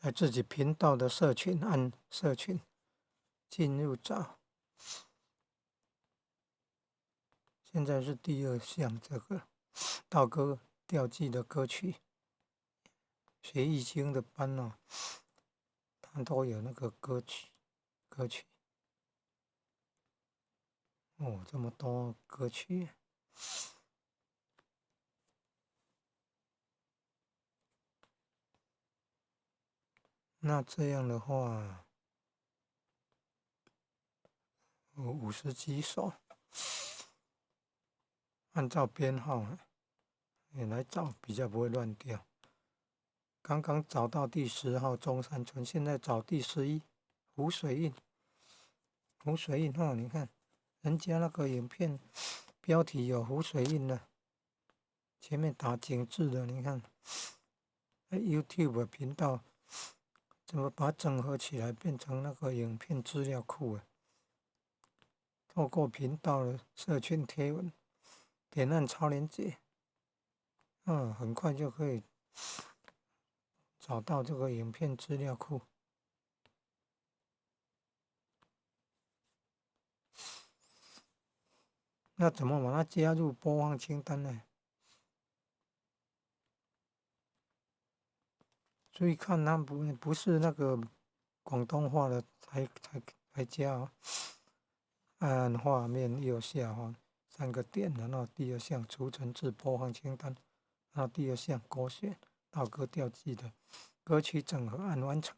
在自己频道的社群按社群进入找。现在是第2项，这个道歌调剂的歌曲，学易经的班哦，它都有那个歌曲哦，这么多歌曲。那这样的话，有50几首，按照编号也来找，比较不会乱掉。刚刚找到第10号中山村，现在找第11湖水印。湖水印哦，你看人家那个影片标题有湖水印的，前面打景致的，你看 YouTube 频道怎么把它整合起来变成那个影片资料库啊？透过频道的社群贴文，点按超链接，很快就可以找到这个影片资料库。那怎么把它加入播放清单呢？注意看，它不是那个广东话的才加哦。按画面右下方3个点，然后第2项储存至播放清单，然后第2项勾选道歌调剂的歌曲整合，按完成。